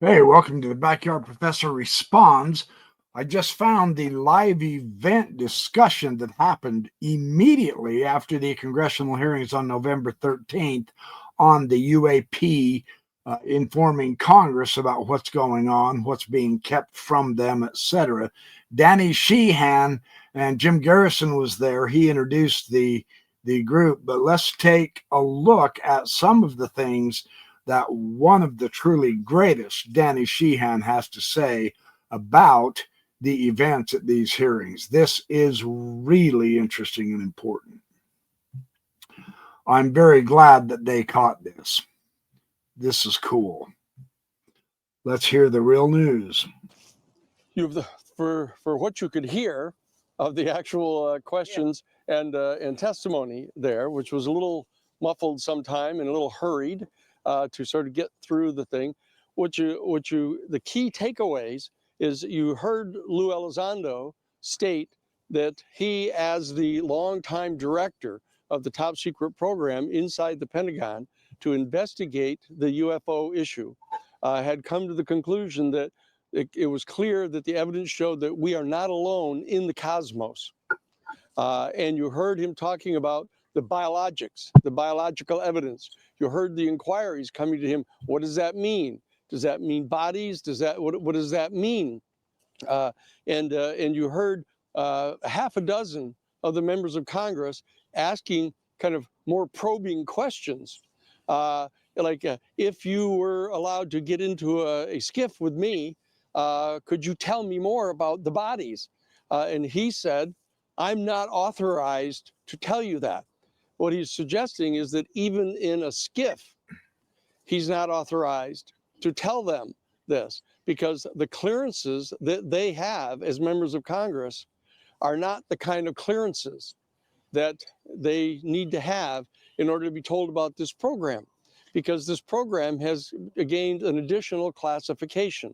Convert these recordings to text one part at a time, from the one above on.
Hey, welcome to the Backyard Professor Responds. I just found the live event discussion that happened immediately after the congressional hearings on November 13th on the UAP, informing Congress about what's going on, what's being kept from them, etc. Danny Sheehan and Jim Garrison was there. He introduced the group, but let's take a look at some of the things that one of the truly greatest, Danny Sheehan, has to say about the events at these hearings. This is really interesting and important. I'm very glad that they caught this. This is cool. Let's hear the real news. For what you could hear of the actual questions and testimony there, which was a little muffled sometime and a little hurried to sort of get through the thing. The key takeaways is you heard Lou Elizondo state that he, as the longtime director of the top secret program inside the Pentagon to investigate the UFO issue, had come to the conclusion that it was clear that the evidence showed that we are not alone in the cosmos. And you heard him talking about the biologics, the biological evidence. You heard the inquiries coming to him. What does that mean? Does that mean bodies? What does that mean? And you heard half a dozen of the members of Congress asking kind of more probing questions. If you were allowed to get into a skiff with me, could you tell me more about the bodies? And he said, I'm not authorized to tell you that. What he's suggesting is that even in a skiff, he's not authorized to tell them this because the clearances that they have as members of Congress are not the kind of clearances that they need to have in order to be told about this program, because this program has gained an additional classification.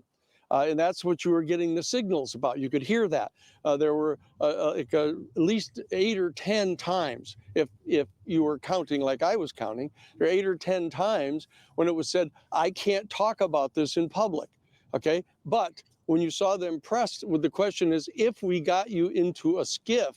And that's what you were getting the signals about. You could hear that. There were at least 8 or 10 times, if you were counting like I was counting, there were 8 or 10 times when it was said, I can't talk about this in public, okay? But when you saw them pressed with the question is, if we got you into a skiff,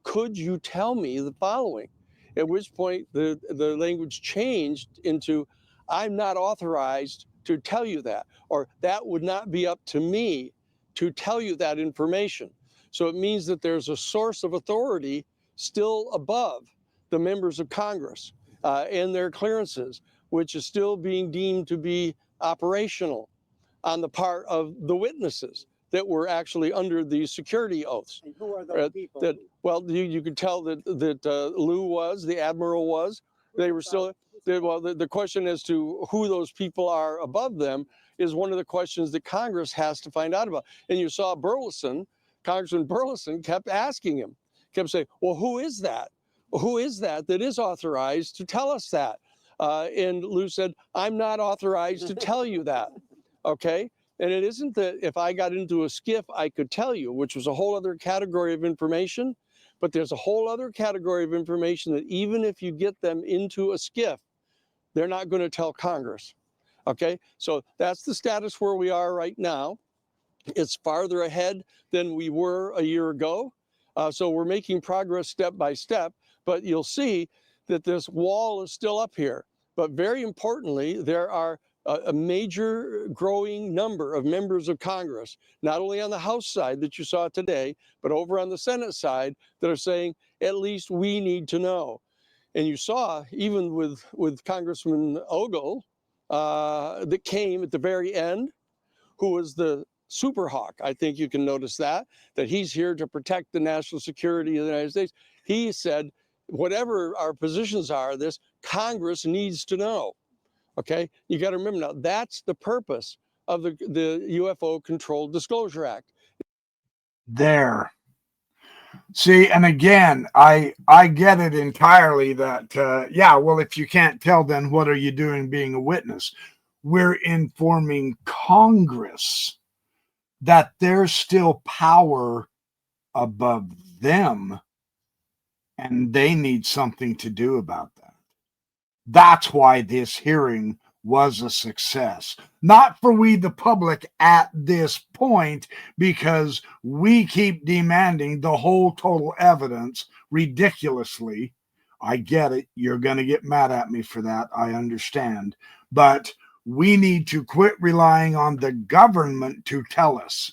could you tell me the following? At which point the language changed into, I'm not authorized to tell you that, or that would not be up to me to tell you that information. So it means that there's a source of authority still above the members of Congress and their clearances, which is still being deemed to be operational on the part of the witnesses that were actually under the security oaths. And who are those people? You could tell that Lou was, the admiral was. They were still. The question as to who those people are above them is one of the questions that Congress has to find out about. And you saw Burleson, Congressman Burleson, kept asking him, kept saying, "Well, who is that? Who is that is authorized to tell us that?" And Lou said, "I'm not authorized to tell you that." Okay. And it isn't that if I got into a skiff, I could tell you, which was a whole other category of information. But there's a whole other category of information that even if you get them into a skiff, they're not going to tell Congress. Okay, so that's the status where we are right now. It's farther ahead than we were a year ago. So we're making progress step by step. But you'll see that this wall is still up here. But very importantly, there are a major growing number of members of Congress, not only on the House side that you saw today, but over on the Senate side that are saying, at least we need to know. And you saw even with Congressman Ogle that came at the very end, who was the super hawk. I think you can notice that he's here to protect the national security of the United States. He said, whatever our positions are, this Congress needs to know. Okay, you got to remember now, that's the purpose of the UFO Controlled Disclosure Act. There. See, and again, I get it entirely that, well, if you can't tell, then what are you doing being a witness? We're informing Congress that there's still power above them and they need something to do about that. That's why this hearing was a success. Not for we, the public, at this point, because we keep demanding the whole total evidence ridiculously. I get it. You're going to get mad at me for that. I understand. But we need to quit relying on the government to tell us.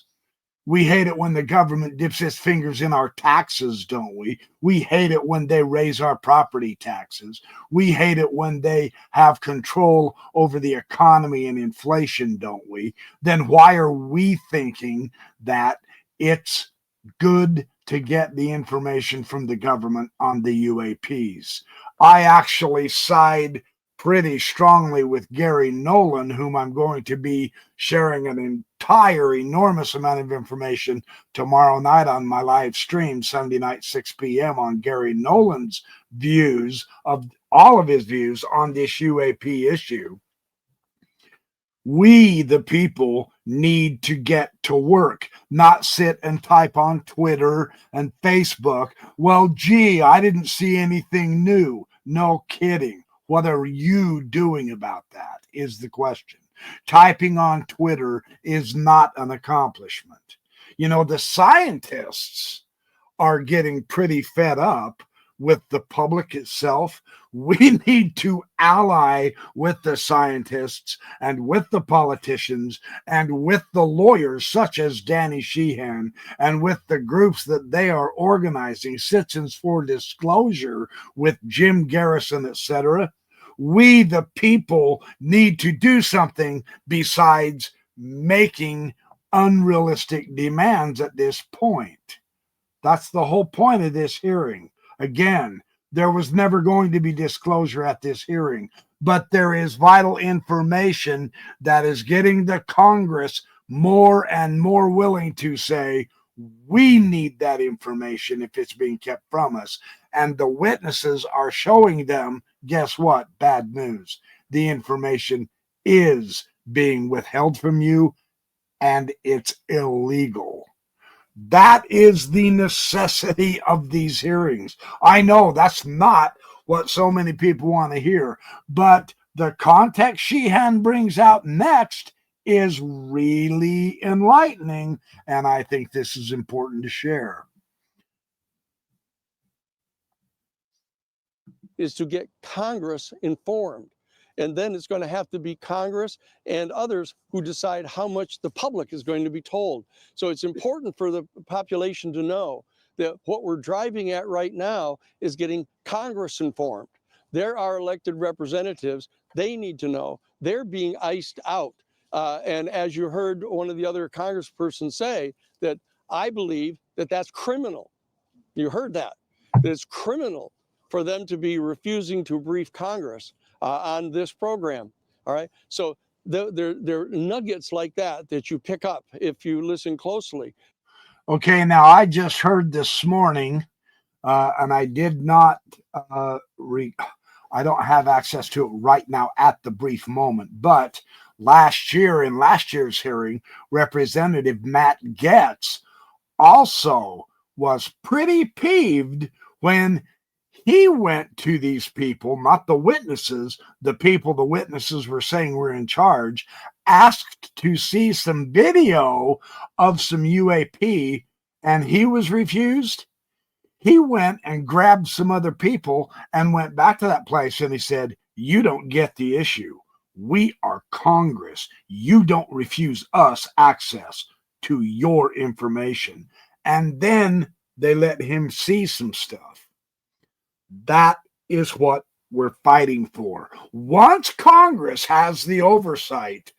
We hate it when the government dips its fingers in our taxes, don't we? We hate it when they raise our property taxes. We hate it when they have control over the economy and inflation, don't we? Then why are we thinking that it's good to get the information from the government on the UAPs? I actually side pretty strongly with Gary Nolan, whom I'm going to be sharing an entire enormous amount of information tomorrow night on my live stream, Sunday night, 6 p.m. on Gary Nolan's views, of all of his views on this UAP issue. We, the people, need to get to work, not sit and type on Twitter and Facebook. Well, gee, I didn't see anything new. No kidding. What are you doing about that is the question. Typing on Twitter is not an accomplishment. You know, the scientists are getting pretty fed up with the public itself. We need to ally with the scientists and with the politicians and with the lawyers such as Danny Sheehan and with the groups that they are organizing, Citizens for Disclosure with Jim Garrison, etc. We, the people, need to do something besides making unrealistic demands at this point. That's the whole point of this hearing. Again, there was never going to be disclosure at this hearing, but there is vital information that is getting the Congress more and more willing to say, we need that information if it's being kept from us. And the witnesses are showing them, guess what? Bad news. The information is being withheld from you, and it's illegal. That is the necessity of these hearings. I know that's not what so many people want to hear, but the context Sheehan brings out next is really enlightening, and I think this is important to share. Is to get Congress informed. And then it's going to have to be Congress and others who decide how much the public is going to be told. So it's important for the population to know that what we're driving at right now is getting Congress informed. There are elected representatives. They need to know. They're being iced out. And as you heard one of the other congresspersons say, that I believe that that's criminal. You heard that it's criminal for them to be refusing to brief Congress on this program. All right. So there are nuggets like that that you pick up if you listen closely. Okay. Now, I just heard this morning, and I did not I don't have access to it right now at the brief moment, but last year, in last year's hearing, Representative Matt Gaetz also was pretty peeved when he went to these people, not the witnesses, the people the witnesses were saying were in charge, asked to see some video of some UAP, and he was refused. He went and grabbed some other people and went back to that place, and he said, you don't get the issue. We are Congress. You don't refuse us access to your information. And then they let him see some stuff. That is what we're fighting for. Once Congress has the oversight,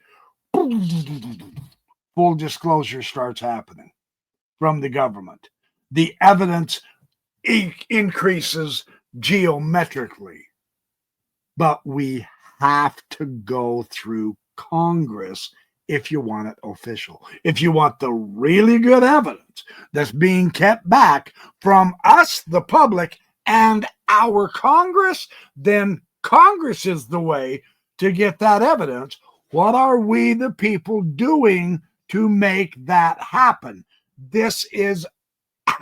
full disclosure starts happening from the government. The evidence increases geometrically. But we have to go through Congress if you want it official. If you want the really good evidence that's being kept back from us, the public, and our Congress, then Congress is the way to get that evidence. What are we, the people, doing to make that happen? This is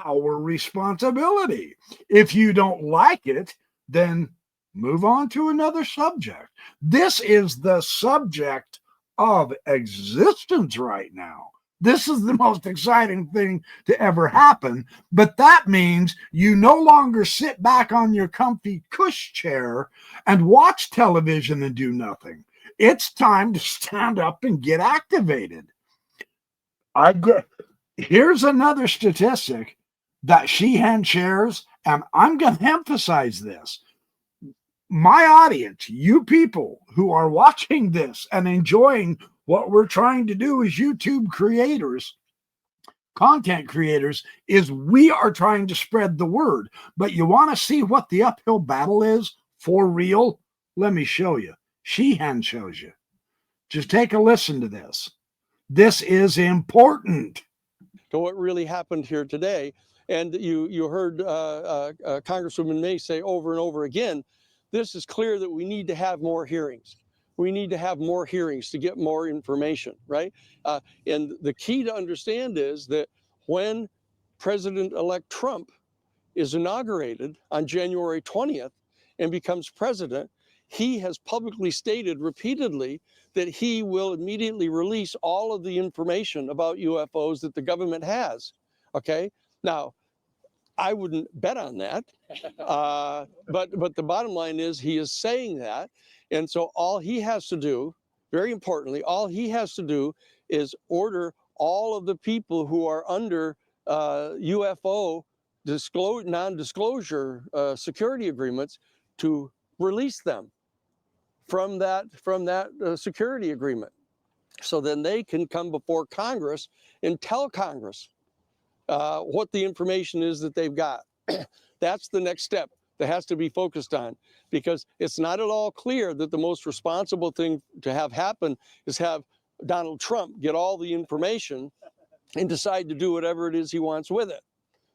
our responsibility. If you don't like it, then Move on to another subject. This is the subject of existence right now. This is the most exciting thing to ever happen. But that means you no longer sit back on your comfy cush chair and watch television and do nothing. It's time to stand up and get activated. Here's another statistic that Sheehan shares, and I'm going to emphasize this. My audience, you people who are watching this and enjoying what we're trying to do as YouTube creators, content creators, is we are trying to spread the word. But you want to see what the uphill battle is for real? Let me show you. Sheehan shows you. Just take a listen to this. This is important. To what really happened here today. And you heard Congresswoman May say over and over again, this is clear that we need to have more hearings. We need to have more hearings to get more information, right? And the key to understand is that when President-elect Trump is inaugurated on January 20th and becomes president, he has publicly stated repeatedly that he will immediately release all of the information about UFOs that the government has. Okay, now I wouldn't bet on that, but the bottom line is he is saying that, and so all he has to do, very importantly, all he has to do is order all of the people who are under UFO non-disclosure security agreements to release them from that security agreement, so then they can come before Congress and tell Congress what the information is that they've got. That's the next step that has to be focused on, because it's not at all clear that the most responsible thing to have happen is have Donald Trump get all the information and decide to do whatever it is he wants with it.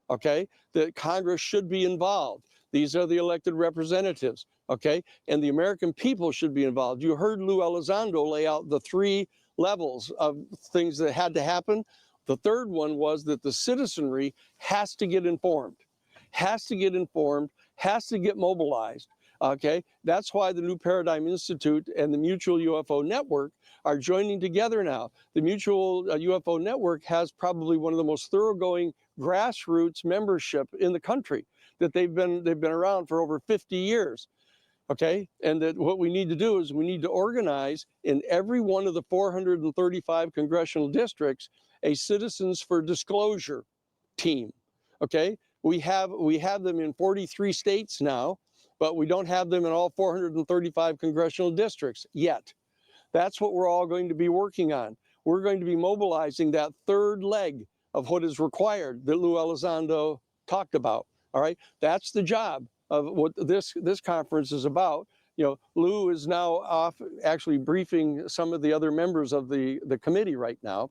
Okay, that Congress should be involved. These are the elected representatives, okay? And the American people should be involved. You heard Lou Elizondo lay out the 3 levels of things that had to happen. The third one was that the citizenry has to get informed, has to get mobilized, okay? That's why the New Paradigm Institute and the Mutual UFO Network are joining together now. The Mutual UFO Network has probably one of the most thoroughgoing grassroots membership in the country, that they've been around for over 50 years. Okay, and that what we need to do is we need to organize in every one of the 435 congressional districts a Citizens for Disclosure team. Okay, we have them in 43 states now, but we don't have them in all 435 congressional districts yet. That's what we're all going to be working on. We're going to be mobilizing that third leg of what is required that Lou Elizondo talked about. All right, that's the job of what this conference is about. You know, Lou is now off actually briefing some of the other members of the committee right now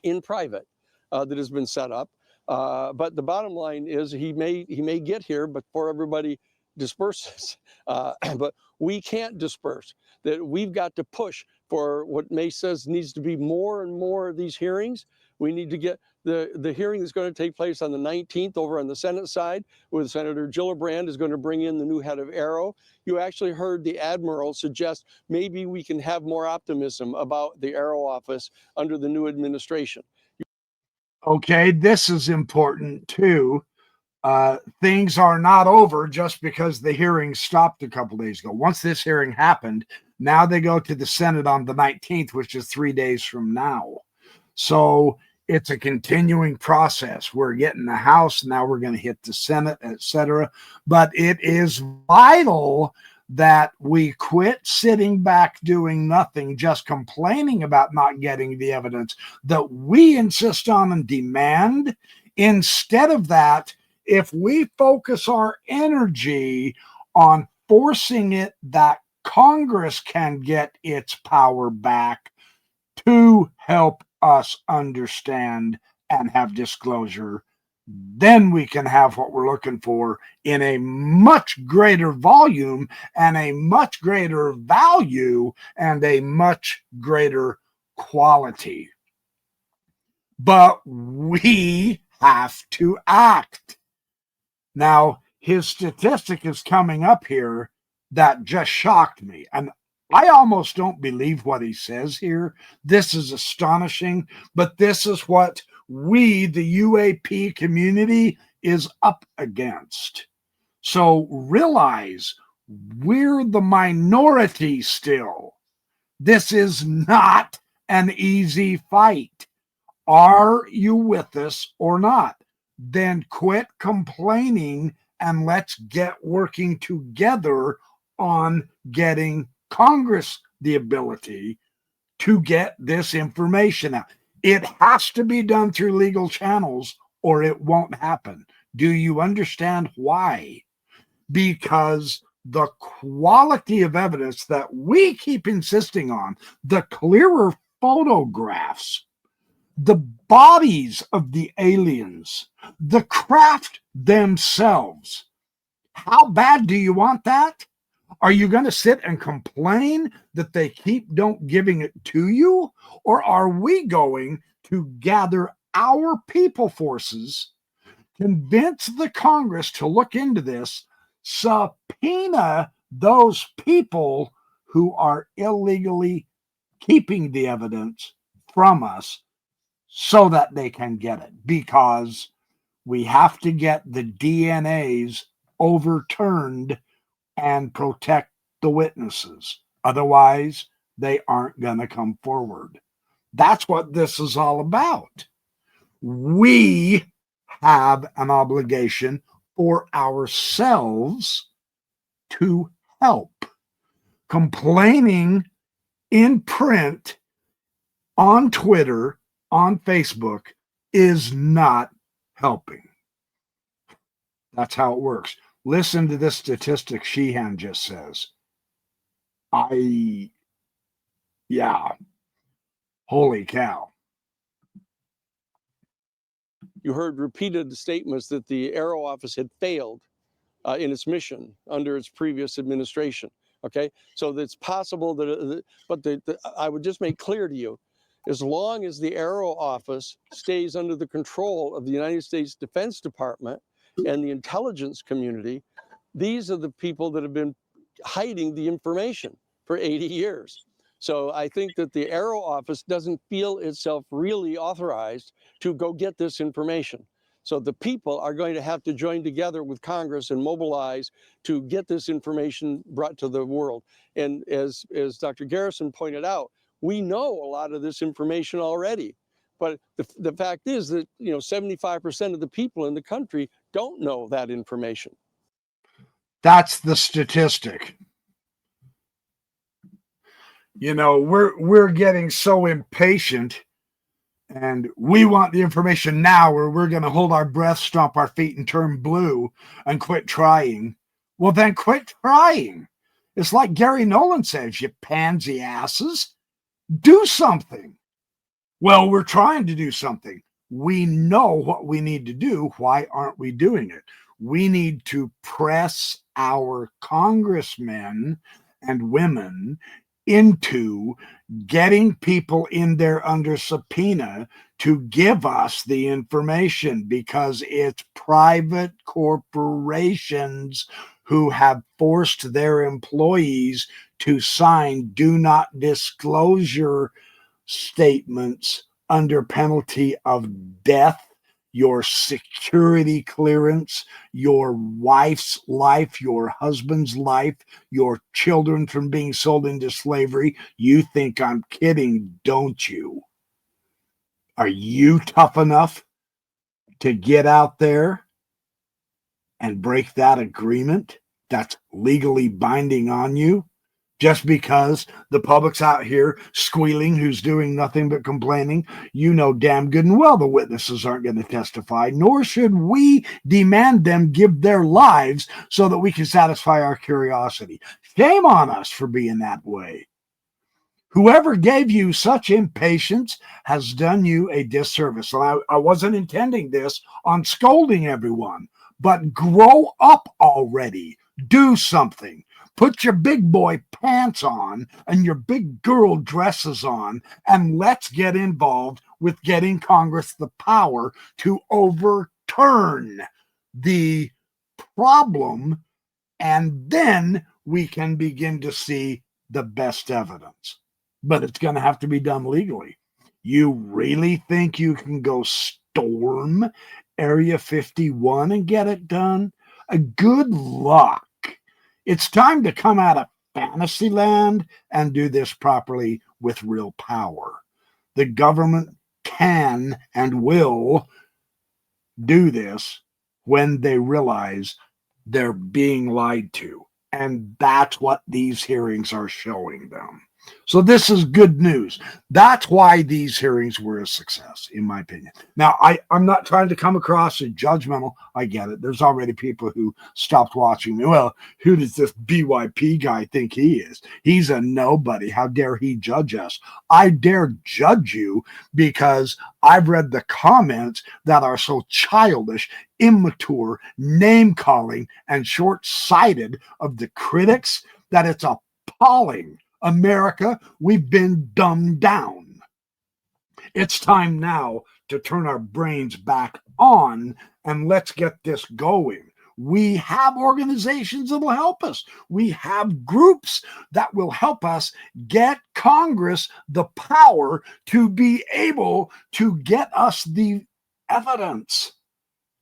in private that has been set up. But the bottom line is he may get here before everybody disperses. But we can't disperse. That we've got to push for what May says needs to be more and more of these hearings. We need to get the hearing that's going to take place on the 19th over on the Senate side, with Senator Gillibrand is going to bring in the new head of Aero. You actually heard the Admiral suggest maybe we can have more optimism about the Aero office under the new administration. Okay, this is important too. Things are not over just because the hearing stopped a couple days ago. Once this hearing happened, now they go to the Senate on the 19th, which is 3 days from now. So it's a continuing process. We're getting the House, now we're going to hit the Senate, etc. But it is vital that we quit sitting back doing nothing, just complaining about not getting the evidence that we insist on and demand. Instead of that, if we focus our energy on forcing it that Congress can get its power back to help us understand and have disclosure, then we can have what we're looking for in a much greater volume and a much greater value and a much greater quality. But we have to act. Now, his statistic is coming up here that just shocked me. And I almost don't believe what he says here. This is astonishing, but this is what we, the UAP community, is up against. So realize we're the minority still. This is not an easy fight. Are you with us or not? Then quit complaining and let's get working together on getting Congress the ability to get this information out. It has to be done through legal channels or it won't happen. Do you understand why? Because the quality of evidence that we keep insisting on, the clearer photographs, the bodies of the aliens, the craft themselves. How bad do you want that? Are you going to sit and complain that they don't giving it to you? Or are we going to gather our people forces, convince the Congress to look into this, subpoena those people who are illegally keeping the evidence from us so that they can get it? Because we have to get the DNAs overturned and protect the witnesses. Otherwise, they aren't going to come forward. That's what this is all about. We have an obligation for ourselves to help. Complaining in print, on Twitter, on Facebook is not helping. That's how it works. Listen to this statistic Sheehan just says. Holy cow. You heard repeated statements that the Aero Office had failed in its mission under its previous administration. Okay, so it's possible that, I would just make clear to you, as long as the Aero Office stays under the control of the United States Defense Department and the intelligence community, these are the people that have been hiding the information for 80 years. So I think that the Aero Office doesn't feel itself really authorized to go get this information. So the people are going to have to join together with Congress and mobilize to get this information brought to the world. And as Dr. Garrison pointed out, we know a lot of this information already. But the fact is that 75% of the people in the country don't know that information. That's the statistic. We're getting so impatient and we want the information now, or we're going to hold our breath, stomp our feet, and turn blue and quit trying. Well, then quit trying. It's like Gary Nolan says, you pansy asses, do something. Well, we're trying to do something. We know what we need to do. Why aren't we doing it? We need to press our congressmen and women into getting people in there under subpoena to give us the information, because it's private corporations who have forced their employees to sign do not disclosure statements under penalty of death, your security clearance, your wife's life, your husband's life, your children from being sold into slavery. You think I'm kidding, don't you? Are you tough enough to get out there and break that agreement that's legally binding on you? Just because the public's out here squealing, who's doing nothing but complaining, you know damn good and well the witnesses aren't going to testify, nor should we demand them give their lives so that we can satisfy our curiosity. Shame on us for being that way. Whoever gave you such impatience has done you a disservice. And I wasn't intending this on scolding everyone, but grow up already. Do something. Put your big boy pants on and your big girl dresses on, and let's get involved with getting Congress the power to overturn the problem. And then we can begin to see the best evidence. But it's going to have to be done legally. You really think you can go storm Area 51 and get it done? Good luck. It's time to come out of fantasy land and do this properly with real power. The government can and will do this when they realize they're being lied to. And that's what these hearings are showing them. So this is good news. That's why these hearings were a success, in my opinion. Now, I'm not trying to come across as judgmental. I get it. There's already people who stopped watching me. Well, who does this BYP guy think he is? He's a nobody. How dare he judge us? I dare judge you because I've read the comments that are so childish, immature, name-calling, and short-sighted of the critics that it's appalling. America, we've been dumbed down. It's time now to turn our brains back on and let's get this going. We have organizations that will help us. We have groups that will help us get Congress the power to be able to get us the evidence.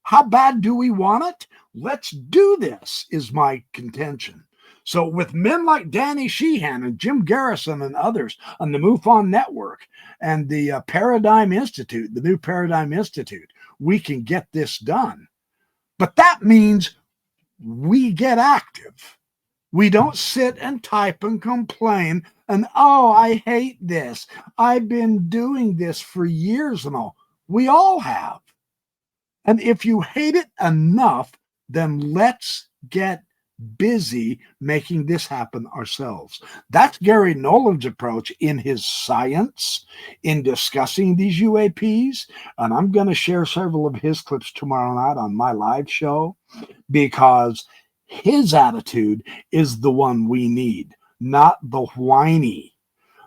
How bad do we want it? Let's do this, is my contention. So with men like Danny Sheehan and Jim Garrison and others on the MUFON Network and the Paradigm Institute, the New Paradigm Institute, we can get this done. But that means we get active. We don't sit and type and complain and, oh, I hate this. I've been doing this for years and all. We all have. And if you hate it enough, then let's get busy making this happen ourselves. That's Gary Nolan's approach in his science, in discussing these UAPs. And I'm going to share several of his clips tomorrow night on my live show because his attitude is the one we need, not the whiny,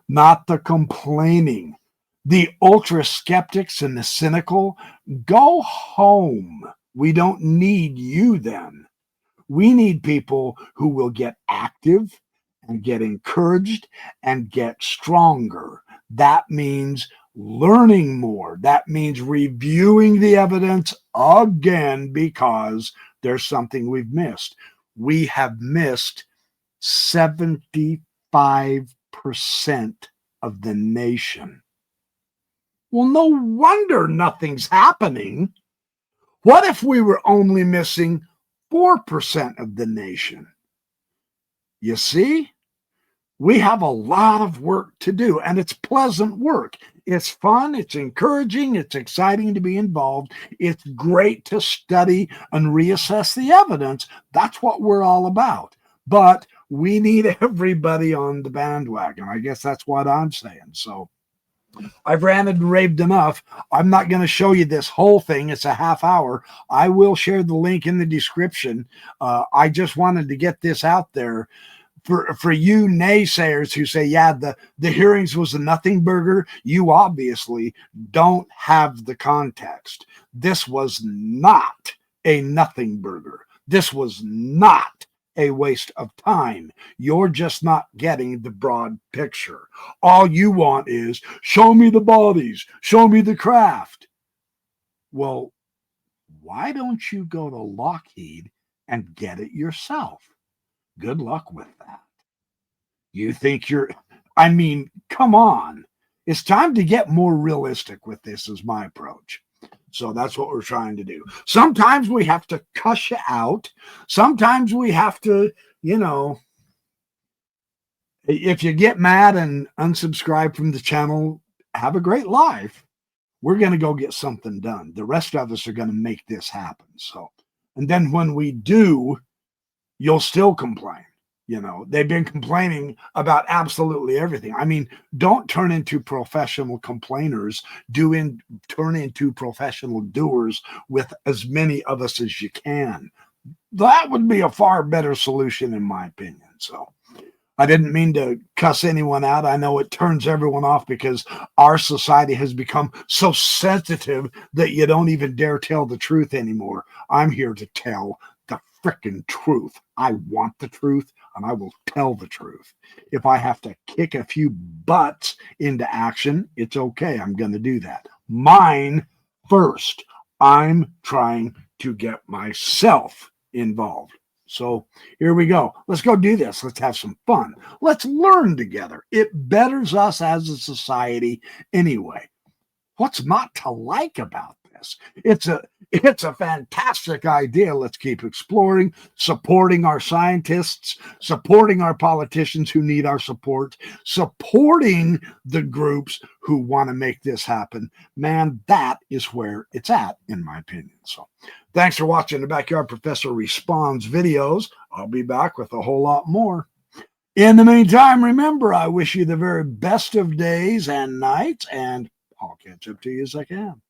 not the complaining, the ultra skeptics and the cynical. Go home. We don't need you then. We need people who will get active and get encouraged and get stronger. That means learning more. That means reviewing the evidence again because there's something we've missed. We have missed 75% of the nation. Well, no wonder nothing's happening. What if we were only missing 4% of the nation? You see, we have a lot of work to do, and it's pleasant work. It's fun, it's encouraging, it's exciting to be involved. It's great to study and reassess the evidence. That's what we're all about. But we need everybody on the bandwagon. I guess that's what I'm saying. So I've ranted and raved enough. I'm not going to show you this whole thing. It's a half hour. I will share the link in the description. I just wanted to get this out there for you naysayers who say, yeah, the hearings was a nothing burger. You obviously don't have the context. This was not a nothing burger. This was not a waste of time. You're just not getting the broad picture. All you want is, show me the bodies, show me the craft. Well, why don't you go to Lockheed and get it yourself? Good luck with that. You think come on. It's time to get more realistic with this, is my approach. So that's what we're trying to do. Sometimes we have to cuss you out. Sometimes we have to, if you get mad and unsubscribe from the channel, have a great life. We're going to go get something done. The rest of us are going to make this happen. So, and then when we do, you'll still complain. They've been complaining about absolutely everything. I mean, don't turn into professional complainers. Turn into professional doers with as many of us as you can. That would be a far better solution, in my opinion. So I didn't mean to cuss anyone out. I know it turns everyone off because our society has become so sensitive that you don't even dare tell the truth anymore. I'm here to tell the frickin' truth. I want the truth, and I will tell the truth. If I have to kick a few butts into action, it's okay. I'm going to do that. Mine first. I'm trying to get myself involved. So here we go. Let's go do this. Let's have some fun. Let's learn together. It betters us as a society anyway. What's not to like about this? It's a fantastic idea. Let's keep exploring, supporting our scientists, supporting our politicians who need our support, supporting the groups who want to make this happen. Man, that is where it's at, in my opinion. So thanks for watching the Backyard Professor Responds videos. I'll be back with a whole lot more. In the meantime, remember, I wish you the very best of days and nights, and I'll catch up to you as I can.